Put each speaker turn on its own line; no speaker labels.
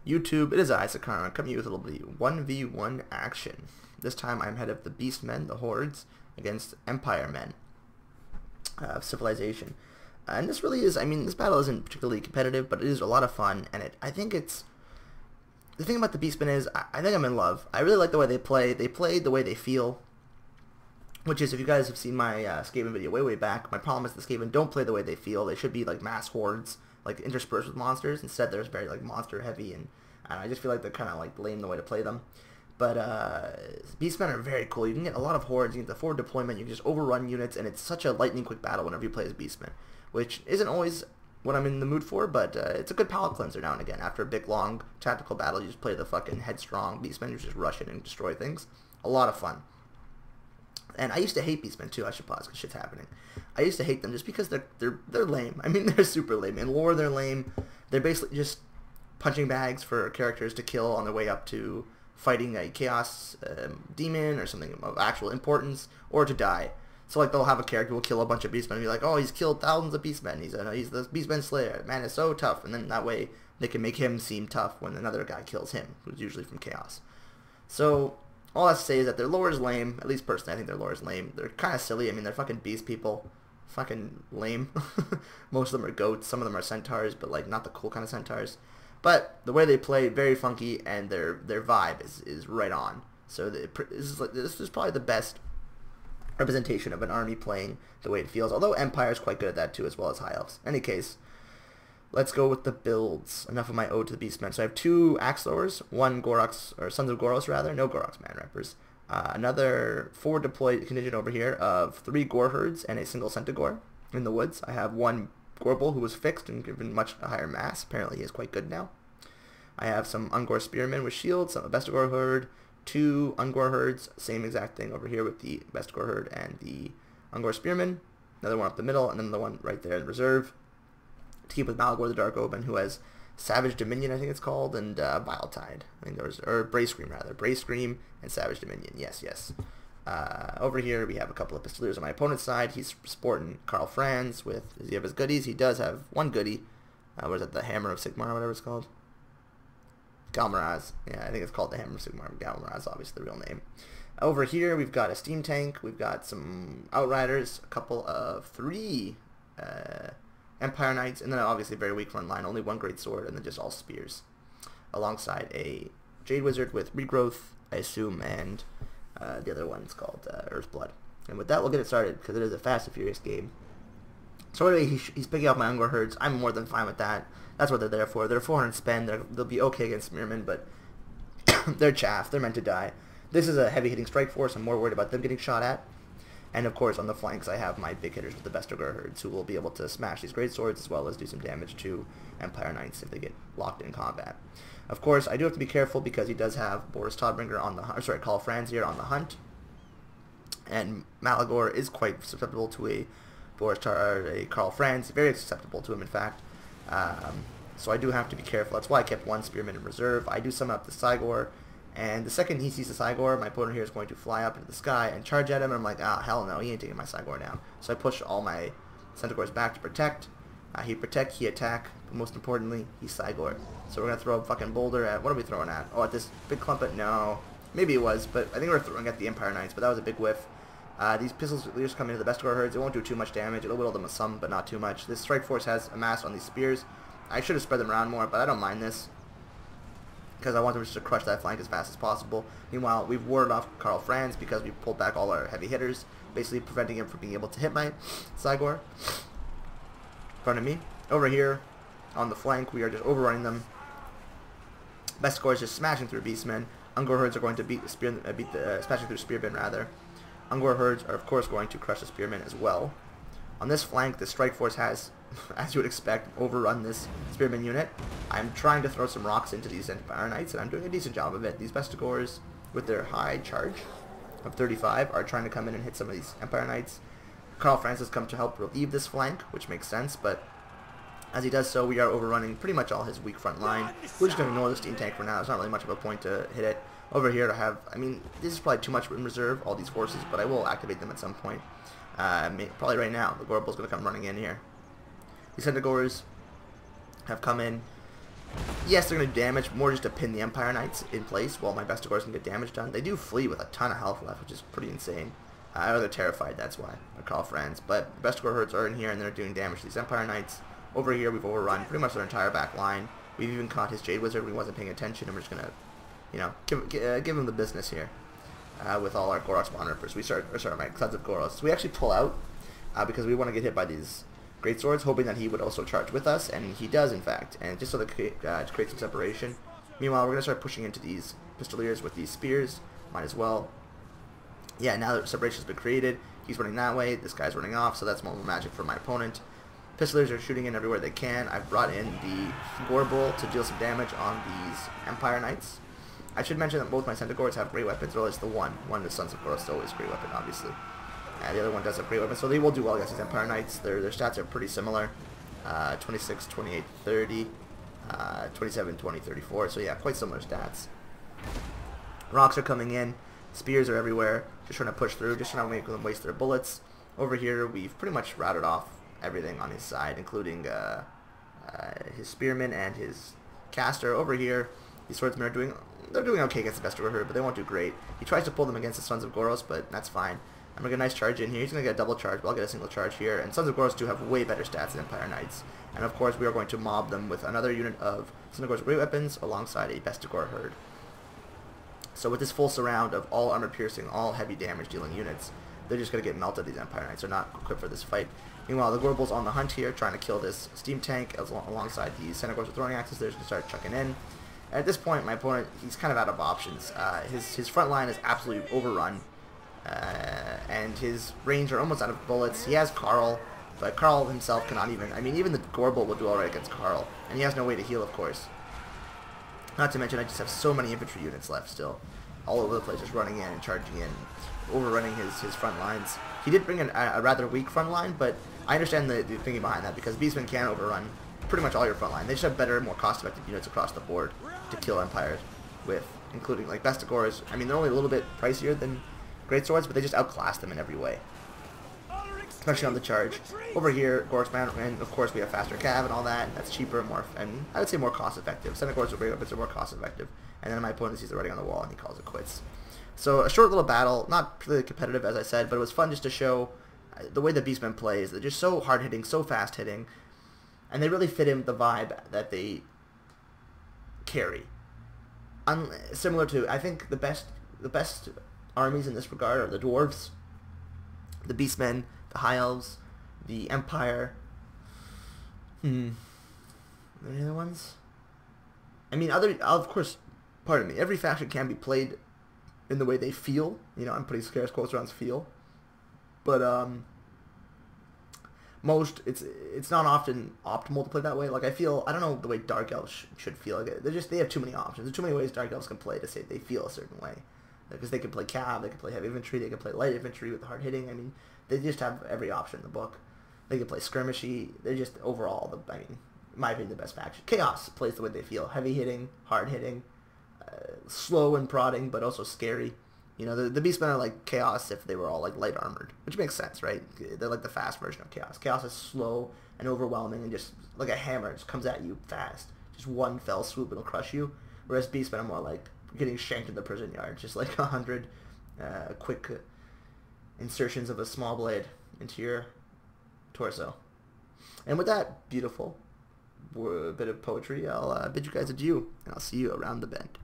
YouTube, it is Isaac coming with a little bit 1v1 action. This time I'm head of the Beastmen, the Hordes, against Empire Men of Civilization. And this really is, I mean, this battle isn't particularly competitive, but it is a lot of fun, and I think it's, the thing about the Beastmen is, I think I'm in love. I really like the way they play the way they feel, which is, if you guys have seen my Skaven video way back, my problem is the Skaven don't play the way they feel. They should be like mass hordes, like interspersed with monsters. Instead, they're very like monster heavy, and I just feel like they're kind of like lame the way to play them. But Beastmen are very cool. You can get a lot of hordes, you get the forward deployment, you can just overrun units, and it's such a lightning quick battle whenever you play as Beastmen, which isn't always what I'm in the mood for, but it's a good palate cleanser now and again. After a big, long tactical battle, you just play the fucking headstrong Beastmen who just rush in and destroy things. A lot of fun. And I used to hate Beastmen too. I should pause because shit's happening. I used to hate them just because they're lame. I mean, they're super lame. In lore, they're lame. They're basically just punching bags for characters to kill on their way up to fighting a chaos demon or something of actual importance, or to die. So like they'll have a character who will kill a bunch of Beastmen and be like, oh, he's killed thousands of Beastmen. He's the Beastman Slayer. Man is so tough. And then that way they can make him seem tough when another guy kills him, who's usually from chaos. So all I have to say is that their lore is lame. At least personally, I think their lore is lame. They're kind of silly. I mean, they're fucking beast people. Fucking lame. Most of them are goats. Some of them are centaurs, but like not the cool kind of centaurs. But the way they play, very funky, and their vibe is right on. So this is probably the best representation of an army playing the way it feels. Although Empire is quite good at that too, as well as High Elves. In any case, let's go with the builds. Enough of my ode to the Beastmen. So I have 2 Axe Throwers, 1 Goroks, or Sons of Goros rather, no Goroks Man Rappers. Another 4 deployed contingent over here of 3 Gore Herds and a single Centaur in the woods. I have 1 Gorbel who was fixed and given much higher mass. Apparently he is quite good now. I have some Ungor Spearmen with shields, some Bestigor Herd, 2 Ungor Herds, same exact thing over here with the Bestigor Herd and the Ungor Spearmen. Another one up the middle, and then the one right there in reserve to keep with Malagor the Dark Omen, who has Savage Dominion, I think it's called, and Vile Tide. I think there was, or Brave Scream rather. Brave Scream and Savage Dominion. Yes. Over here we have a couple of Pistoliers on my opponent's side. He's sporting Karl Franz with, does he have his goodies? He does have 1 goodie. What is it, the Hammer of Sigmar, or whatever it's called? Galmaraz. Yeah, I think it's called the Hammer of Sigmar. Galmaraz, obviously the real name. Over here we've got a Steam Tank. We've got some Outriders, a couple of 3 Empire Knights, and then obviously very weak front line, only 1 Great Sword, and then just all spears. Alongside a Jade Wizard with Regrowth, I assume, and the other one's called Earthblood. And with that, we'll get it started, because it is a fast and furious game. So anyway, he's picking up my Ungor Herds. I'm more than fine with that. That's what they're there for. They're 400 spend. They'll be okay against Spearmen, but they're chaff. They're meant to die. This is a heavy-hitting strike force. I'm more worried about them getting shot at. And of course, on the flanks, I have my big hitters with the Bestigor Herds, who will be able to smash these great swords as well as do some damage to Empire Knights if they get locked in combat. Of course, I do have to be careful because he does have Boris Todbringer on the hunt. Sorry, Karl Franz here on the hunt, and Malagor is quite susceptible to a Karl Franz, very susceptible to him, in fact. So I do have to be careful. That's why I kept 1 Spearman in reserve. I do summon up the Cygor. And the second he sees the Cygor, my opponent here is going to fly up into the sky and charge at him, and I'm like, ah, hell no, he ain't taking my Cygor down. So I push all my Centaurs back to protect. He protect, he attack, but most importantly, he Cygor. So we're going to throw a fucking boulder at, what are we throwing at? Oh, at this big clump at, no. Maybe it was, but I think we're throwing at the Empire Knights, but that was a big whiff. These pistols just come into the Bestigor Herds. It won't do too much damage. It'll whittle them with some, but not too much. This strike force has a mass on these spears. I should have spread them around more, but I don't mind this, because I want them just to crush that flank as fast as possible. Meanwhile, we've warded off Karl Franz because we pulled back all our heavy hitters, basically preventing him from being able to hit my Cygor in front of me. Over here, on the flank, we are just overrunning them. Bestigor is just smashing through Beastmen. Ungor Herds are going to smashing through Spearmen, rather. Ungor Herds are, of course, going to crush the Spearmen as well. On this flank, the strike force has, as you would expect, overrun this Spearman unit. I'm trying to throw some rocks into these Empire Knights, and I'm doing a decent job of it. These Bestigors, with their high charge of 35, are trying to come in and hit some of these Empire Knights. Karl Franz has come to help relieve this flank, which makes sense, but as he does so, we are overrunning pretty much all his weak front line. We're just going to ignore the Steam Tank for now. There's not really much of a point to hit it. Over here, I have, I mean, this is probably too much in reserve, all these forces, but I will activate them at some point. Probably right now. The Gorbel's going to come running in here. These Centaurs have come in. Yes, they're going to do damage, more just to pin the Empire Knights in place while my Bestigors can get damage done. They do flee with a ton of health left, which is pretty insane. They're terrified, that's why. They're called friends. But the Bestigor herds are in here, and they're doing damage to these Empire Knights. Over here, we've overrun pretty much their entire back line. We've even caught his Jade Wizard when he wasn't paying attention, and we're just going to, you know, give him the business here with all our Goros Spawn Rippers. My Clouds of Goros. So we actually pull out because we want to get hit by these Great Swords, hoping that he would also charge with us, and he does, in fact, and just so to create some separation. Meanwhile, we're going to start pushing into these Pistoliers with these Spears. Might as well. Yeah, now that separation has been created, he's running that way, this guy's running off, so that's more magic for my opponent. Pistoliers are shooting in everywhere they can. I've brought in the Gorbel to deal some damage on these Empire Knights. I should mention that both my Centaurs have great weapons, or at least the one. One of the Sons of Goros is always a great weapon, obviously. The other one does have great weapons, so they will do well against these Empire Knights. Their stats are pretty similar. 26, 28, 30, 27, 20, 34, so yeah, quite similar stats. Rocks are coming in. Spears are everywhere. Just trying to push through, just trying to make them waste their bullets. Over here, we've pretty much routed off everything on his side, including his Spearman and his Caster. Over here, these Swordsmen they're doing okay against the Bestigor herd, but they won't do great. He tries to pull them against the Sons of Goros, but that's fine. I'm going to get a nice charge in here. He's going to get a double charge, but I'll get a single charge here. And Sons of Goros do have way better stats than Empire Knights. And of course, we are going to mob them with another unit of Sons of Goros great weapons alongside a Bestigor herd. So with this full surround of all armor piercing, all heavy damage dealing units, they're just going to get melted. These Empire Knights are not equipped for this fight. Meanwhile, the Gorbel's on the hunt here, trying to kill this steam tank alongside the Centaurs with throwing axes. They're just going to start chucking in. At this point, my opponent, he's kind of out of options. His front line is absolutely overrun, and his range are almost out of bullets. He has Carl, but Carl himself cannot even, I mean, even the Gorbel will do alright against Carl, and he has no way to heal, of course. Not to mention, I just have so many infantry units left still, all over the place, just running in and charging in, overrunning his front lines. He did bring in a rather weak front line, but I understand the thinking behind that, because Beastmen can overrun pretty much all your front line. They just have better, more cost-effective units across the board to kill Empires with, including like Bestigors. I mean, they're only a little bit pricier than Great Swords, but they just outclass them in every way, especially on the charge. Over here, Gorsman, and of course we have faster cav and all that. That's cheaper, and I would say more cost-effective. Centaurs with great weapons are more cost-effective. And then my opponent sees the writing on the wall and he calls it quits. So a short little battle, not really competitive as I said, but it was fun just to show the way the Beastmen play is they're just so hard-hitting, so fast-hitting, and they really fit in the vibe that they carry. Similar to, I think, the best armies in this regard are the Dwarves, the Beastmen, the High Elves, the Empire. Are there any other ones? I mean, of course, pardon me, every faction can be played in the way they feel. You know, I'm putting scarce quotes around feel. But, it's not often optimal to play that way. Like, I don't know the way Dark Elves should feel. Like, they have too many options. There's too many ways Dark Elves can play to say they feel a certain way. Because they can play cav, they can play heavy infantry, they can play light infantry with hard hitting. I mean, they just have every option in the book. They can play skirmishy. They're just overall, in my opinion, the best faction. Chaos plays the way they feel. Heavy hitting, hard hitting, slow and prodding, but also scary. You know, the Beastmen are like Chaos if they were all like light armored, which makes sense, right? They're like the fast version of Chaos. Chaos is slow and overwhelming and just like a hammer. It just comes at you fast. Just one fell swoop, it'll crush you. Whereas Beastmen are more like getting shanked in the prison yard. Just like 100 quick insertions of a small blade into your torso. And with that beautiful bit of poetry, I'll bid you guys adieu, and I'll see you around the bend.